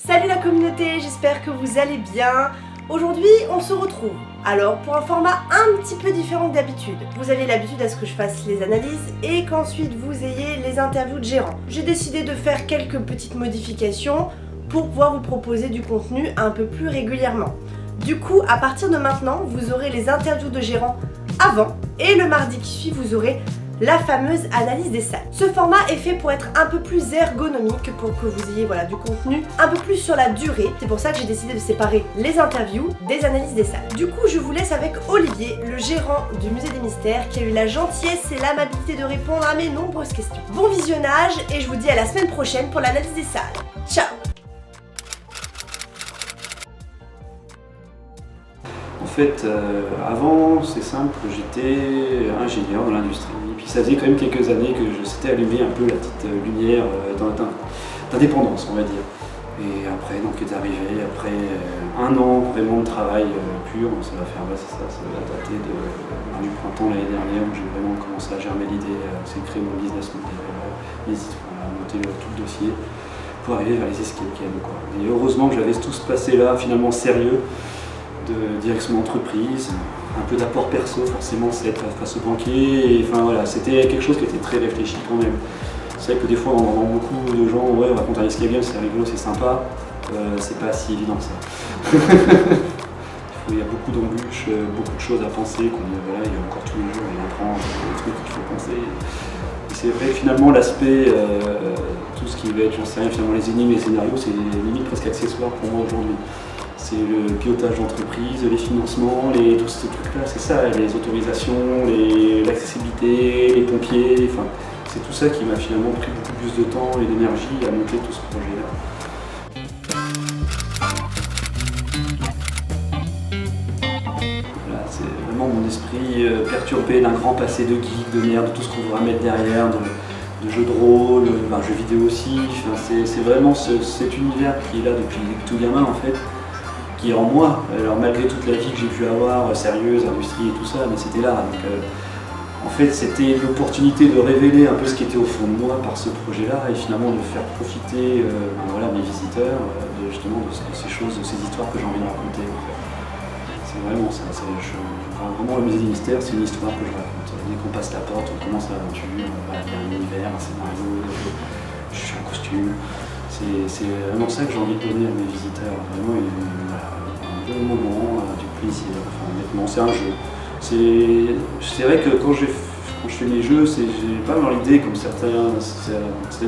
Salut la communauté, j'espère que vous allez bien. Aujourd'hui, on se retrouve. Alors, pour un format un petit peu différent que d'habitude. Vous avez l'habitude à ce que je fasse les analyses et qu'ensuite vous ayez les interviews de gérants. J'ai décidé de faire quelques petites modifications pour pouvoir vous proposer du contenu un peu plus régulièrement. Du coup, à partir de maintenant, vous aurez les interviews de gérants avant et le mardi qui suit, vous aurez la fameuse analyse des salles. Ce format est fait pour être un peu plus ergonomique, pour que vous ayez du contenu un peu plus sur la durée. C'est pour ça que j'ai décidé de séparer les interviews des analyses des salles. Du coup, je vous laisse avec Olivier, le gérant du Musée des Mystères, qui a eu la gentillesse et l'amabilité de répondre à mes nombreuses questions. Bon visionnage et je vous dis à la semaine prochaine pour l'analyse des salles. Ciao! En fait, avant, c'est simple, j'étais ingénieur dans l'industrie. Et puis ça faisait quand même quelques années que je s'étais allumé un peu la petite lumière d'indépendance, on va dire. Et après, donc est arrivé, après un an vraiment de travail pur, ça va faire, ça va dater du printemps l'année dernière, où j'ai vraiment commencé à germer l'idée, c'est créer mon business model, monter tout le dossier pour arriver vers les escape games, quoi. Et heureusement que j'avais tout ce passé-là finalement sérieux, de direction d'entreprise, un peu d'apport perso, forcément c'est être face au banquier, et enfin voilà, c'était quelque chose qui était très réfléchi quand même. C'est vrai que des fois on entend beaucoup de gens, ouais on raconte un escape game, c'est rigolo, c'est sympa, c'est pas si évident que ça. Il y a beaucoup d'embûches, beaucoup de choses à penser, il y a encore tous les jours, il apprend des trucs qu'il faut penser. Et c'est vrai que finalement l'aspect, tout ce qui va être, j'en sais rien, finalement les énigmes et les scénarios, c'est limite presque accessoire pour moi aujourd'hui. C'est le pilotage d'entreprise, les financements, tous ces trucs-là, c'est ça, les autorisations, l'accessibilité, les pompiers, enfin, c'est tout ça qui m'a finalement pris beaucoup plus de temps et d'énergie à monter tout ce projet-là. Voilà, c'est vraiment mon esprit perturbé d'un grand passé de geek, de merde, de tout ce qu'on voudra mettre derrière, de jeux de rôle, jeux vidéo aussi, enfin, c'est vraiment cet univers qui est là depuis tout gamin en fait, qui est en moi. Alors malgré toute la vie que j'ai pu avoir, sérieuse, industrie et tout ça, mais c'était là. Donc, en fait, c'était l'opportunité de révéler un peu ce qui était au fond de moi par ce projet-là et finalement de faire profiter mes visiteurs justement de ces choses, de ces histoires que j'ai envie de raconter. En fait. C'est vraiment ça. Vraiment, le Musée des Mystères, c'est une histoire que je raconte. Dès qu'on passe la porte, on commence l'aventure, il y a un univers, un scénario, je suis en costume. C'est vraiment ça que j'ai envie de donner à mes visiteurs, vraiment un bon moment, du plaisir, enfin, honnêtement c'est un jeu. C'est vrai que quand je fais mes jeux, j'ai pas dans l'idée comme certaines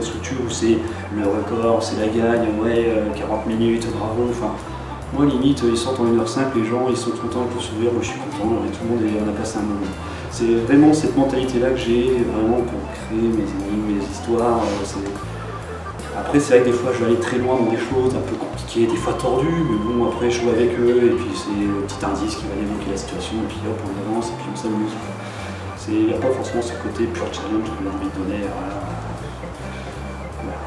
structures où c'est le record, c'est la gagne, 40 minutes, bravo, enfin, moi limite ils sortent en 1h05, les gens ils sont contents avec le sourire, moi je suis content, et tout le monde on a passé un moment. C'est vraiment cette mentalité là que j'ai vraiment pour créer mes énigmes, mes histoires. Après c'est vrai que des fois je vais aller très loin dans des choses un peu compliquées, des fois tordues, mais bon après je joue avec eux et puis c'est le petit indice qui va débloquer la situation et puis hop on avance et puis on s'amuse. Il n'y a pas forcément ce côté pure challenge que j'ai envie de donner à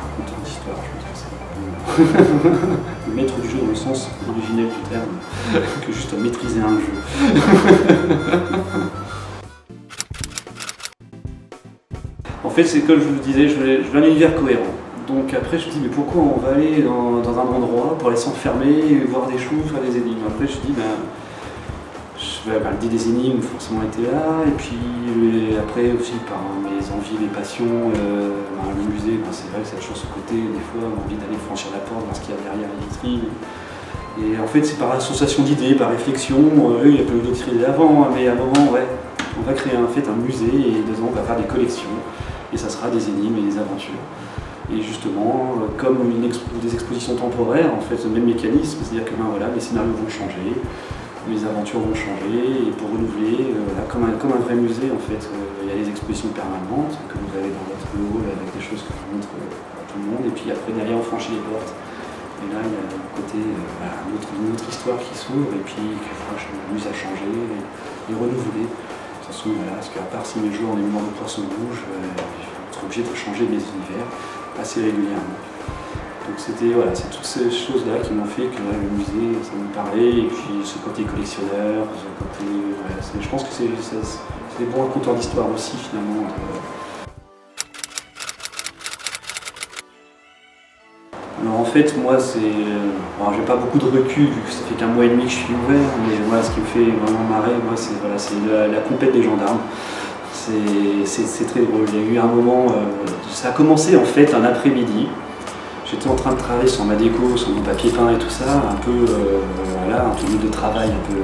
raconter une histoire, je pense que c'est le maître du jeu dans le sens originel du terme, que juste maîtriser un jeu. En fait c'est comme je vous le disais, je veux un univers cohérent. Donc après je me dis mais pourquoi on va aller dans un endroit pour aller s'enfermer, voir des choses, faire des énigmes. Après je me dis l'idée des énigmes forcément était là, et puis après aussi par mes envies, mes passions, le musée, c'est vrai que cette chose à côté, des fois on a envie d'aller franchir la porte, voir ce qu'il y a derrière les vitrines. Et en fait c'est par association d'idées, par réflexion, il y a pas eu d'autres idées avant, mais à un moment on va créer un musée et dedans on va faire des collections, et ça sera des énigmes et des aventures. Et justement, comme des expositions temporaires, en fait, le même mécanisme, c'est-à-dire que mes scénarios vont changer, mes aventures vont changer, et pour renouveler, comme un vrai musée, en fait, il y a des expositions permanentes que vous avez dans votre hall avec des choses que je montre à tout le monde, et puis après, derrière, on franchit les portes. Et là, il y a d'un côté une autre histoire qui s'ouvre, et puis je m'amuse à changer et renouveler. De toute façon, parce qu'à part si mes jours ont des mémoires de poisson rouge, je suis obligé de changer mes univers assez régulièrement. Donc c'est toutes ces choses-là qui m'ont fait que le musée, ça me parlait, et puis ce côté collectionneur, je pense que c'est des bons raconteurs d'histoire aussi finalement. Alors Alors en fait, moi, j'ai pas beaucoup de recul vu que ça fait qu'un mois et demi que je suis ouvert, mais moi, ce qui me fait vraiment marrer, moi, c'est la compète des gendarmes. C'est très drôle. Il y a eu un moment, ça a commencé en fait un après-midi. J'étais en train de travailler sur ma déco, sur mon papier peint et tout ça, un peu de travail, un peu.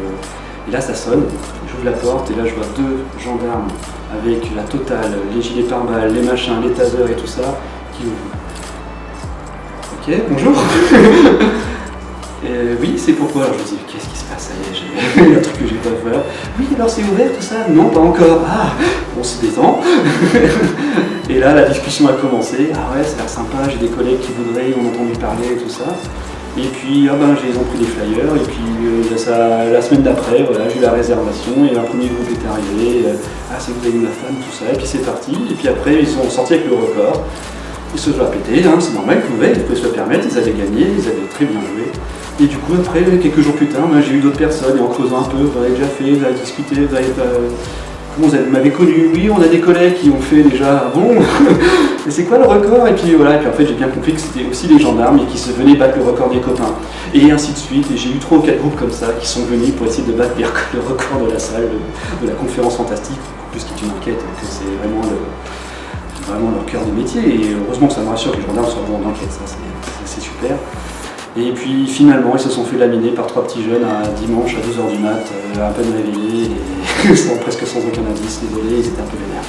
Et là, ça sonne. J'ouvre la porte et là, je vois 2 gendarmes avec la totale, les gilets pare-balles, les machins, les tasers et tout ça, qui ouvrent. Ok, bonjour. Oui, c'est pourquoi. Alors je me dis, qu'est-ce qui se passe? Ça y est, j'ai un truc que j'ai pas fait. Oui, alors c'est ouvert tout ça? Non, pas encore. Ah, on se détend. Et là, la discussion a commencé. Ah ouais, ça a l'air sympa, j'ai des collègues qui voudraient, ils ont entendu parler et tout ça. Et puis, ils ont pris des flyers. Et puis, la semaine d'après, voilà, j'ai eu la réservation et un premier groupe est arrivé. Ah, c'est vous avez ma femme, tout ça. Et puis c'est parti. Et puis après, ils sont sortis avec le record. Ils se sont pété, hein, c'est normal, ils pouvaient se le permettre, ils avaient gagné, ils avaient très bien joué. Et du coup, après, quelques jours plus tard, j'ai eu d'autres personnes, et en creusant un peu, vous avez déjà fait, vous avez discuté, comment vous m'avez connu? Oui, on a des collègues qui ont fait déjà, ah bon. Et c'est quoi le record? Et puis voilà, et puis en fait, j'ai bien compris que c'était aussi les gendarmes et qui se venaient battre le record des copains. Et ainsi de suite, et j'ai eu 3 ou 4 groupes comme ça qui sont venus pour essayer de battre le record de la salle, de la conférence fantastique, en plus qui est une enquête, que c'est vraiment leur cœur de métier, et heureusement que ça me rassure que les gendarmes soient bons en enquête, ça c'est super. Et puis finalement ils se sont fait laminer par 3 petits jeunes un dimanche à 2h du mat, à peine réveillés, et presque sans aucun indice, désolé, ils étaient un peu vénères.